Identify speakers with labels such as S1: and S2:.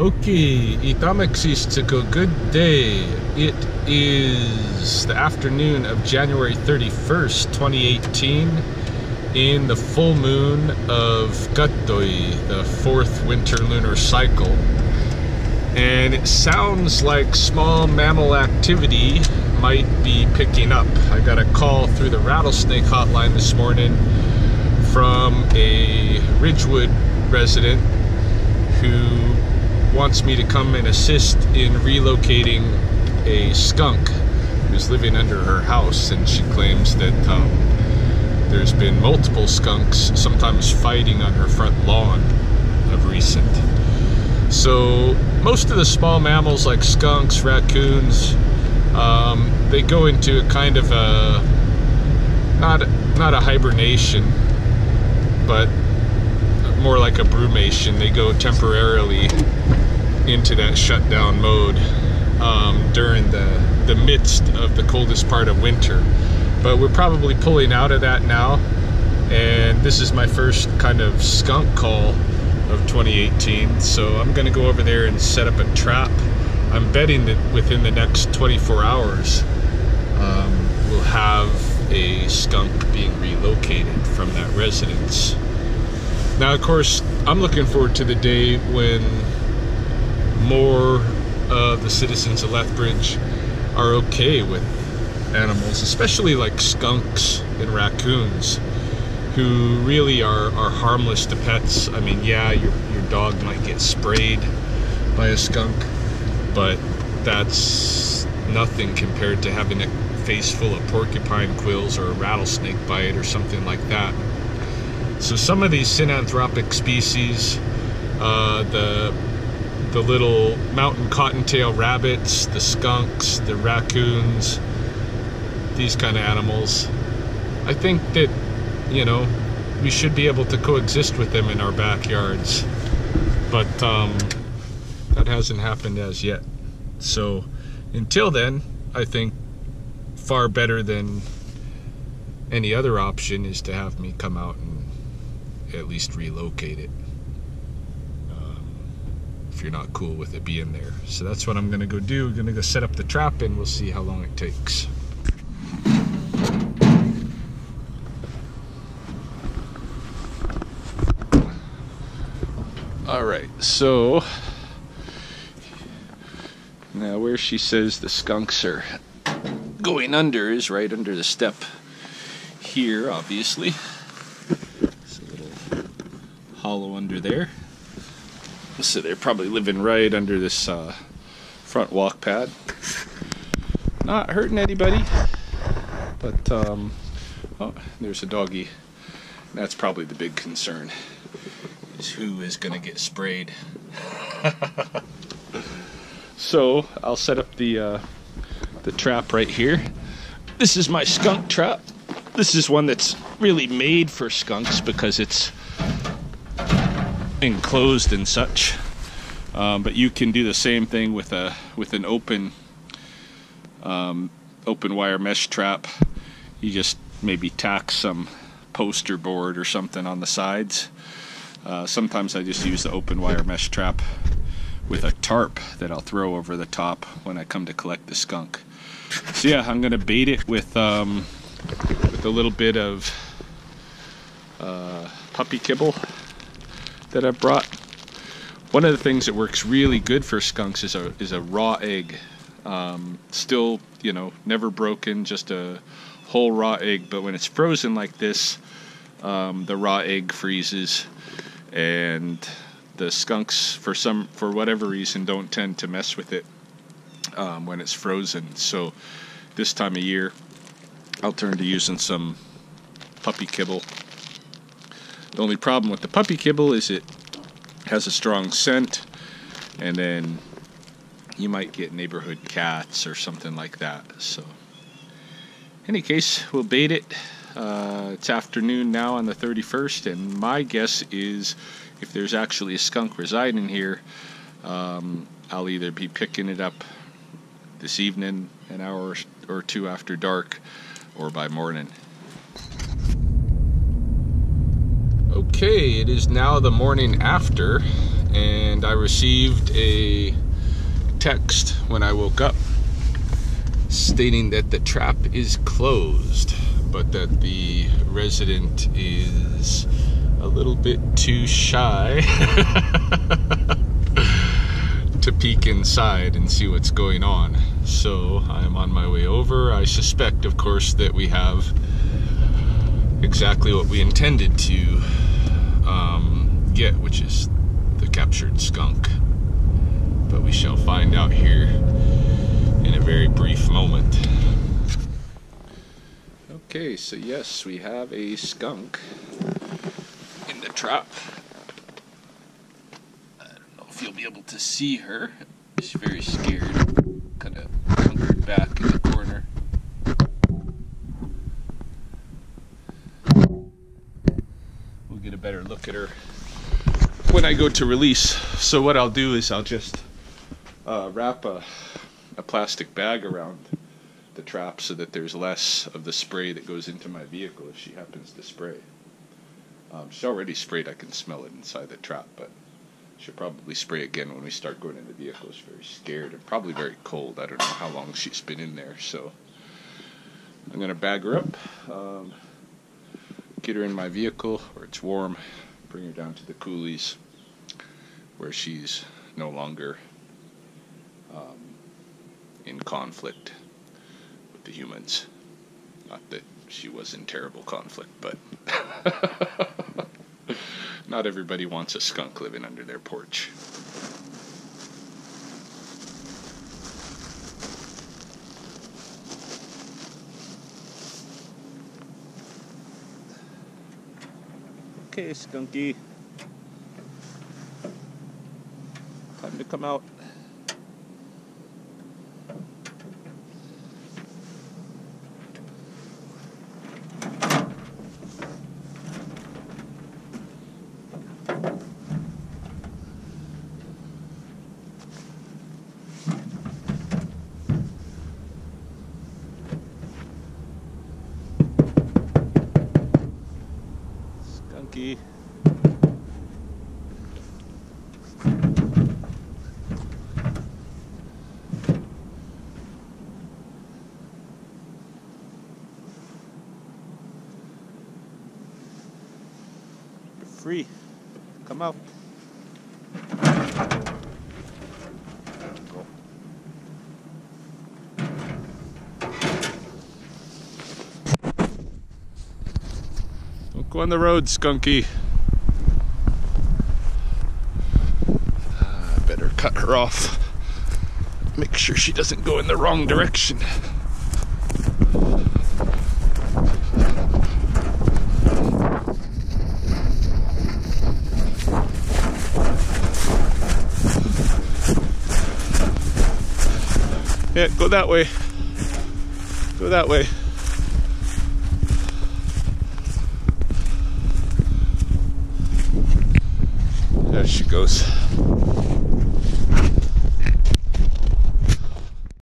S1: Okay, Itamexistico, good day. It is the afternoon of January 31st, 2018, in the full moon of Katoi, the fourth winter lunar cycle. And it sounds like small mammal activity might be picking up. I got a call through the rattlesnake hotline this morning from a Ridgewood resident who wants me to come and assist in relocating a skunk who's living under her house, and she claims that there's been multiple skunks, sometimes fighting on her front lawn of recent. So most of the small mammals like skunks, raccoons, they go into a kind of a, not a hibernation, but more like a brumation. They go temporarily into that shutdown mode during the midst of the coldest part of winter. But we're probably pulling out of that now, and this is my first kind of skunk call of 2018, so I'm going to go over there and set up a trap. I'm betting that within the next 24 hours we'll have a skunk being relocated from that residence. Now, of course, I'm looking forward to the day when more of the citizens of Lethbridge are okay with animals, especially like skunks and raccoons, who really are harmless to pets. I mean, yeah, your dog might get sprayed by a skunk, but that's nothing compared to having a face full of porcupine quills or a rattlesnake bite or something like that. So some of these synanthropic species, the little mountain cottontail rabbits, the skunks, the raccoons, these kind of animals, I think that, you know, we should be able to coexist with them in our backyards. But that hasn't happened as yet. So until then, I think far better than any other option is to have me come out and at least relocate it, if you're not cool with it being there. So that's what I'm gonna go do. I'm gonna go set up the trap and we'll see how long it takes. All right, so now where she says the skunks are going under is right under the step here, obviously. Hollow under there, so they're probably living right under this front walk pad. Not hurting anybody, but oh, there's a doggy. That's probably the big concern, is who is gonna get sprayed. So I'll set up the trap right here. This is my skunk trap. This is one that's really made for skunks because it's enclosed and such, but you can do the same thing with an open wire mesh trap. You just maybe tack some poster board or something on the sides. Sometimes I just use the open wire mesh trap with a tarp that I'll throw over the top when I come to collect the skunk. So yeah, I'm gonna bait it with a little bit of puppy kibble that I brought. One of the things that works really good for skunks is a raw egg. Still, you know, never broken, just a whole raw egg. But when it's frozen like this, the raw egg freezes, and the skunks, for whatever reason, don't tend to mess with it when it's frozen. So this time of year, I'll turn to using some puppy kibble. The only problem with the puppy kibble is it has a strong scent, and then you might get neighborhood cats or something like that. So in any case, we'll bait it. It's afternoon now on the 31st, and my guess is if there's actually a skunk residing here, I'll either be picking it up this evening, an hour or two after dark, or by morning. Okay, it is now the morning after, and I received a text when I woke up stating that the trap is closed, but that the resident is a little bit too shy to peek inside and see what's going on. So I'm on my way over. I suspect, of course, that we have exactly what we intended to get, which is the captured skunk. But we shall find out here in a very brief moment. Okay, so yes, we have a skunk in the trap. I don't know if you'll be able to see her. She's very scared, kind of hunkered back in the corner. We'll get a better look at her when I go to release. So what I'll do is I'll just wrap a plastic bag around the trap so that there's less of the spray that goes into my vehicle if she happens to spray. She's already sprayed. I can smell it inside the trap, but she'll probably spray again when we start going in the vehicle. She's very scared and probably very cold. I don't know how long she's been in there, so I'm going to bag her up, get her in my vehicle where it's warm, bring her down to the coulees where she's no longer in conflict with the humans. Not that she was in terrible conflict, but not everybody wants a skunk living under their porch. Okay, Skunky. Time to come out. Skunky. You're free. Come out. Go. Don't go on the road, Skunky. Better cut her off. Make sure she doesn't go in the wrong direction. Yeah, go that way. Go that way. There she goes.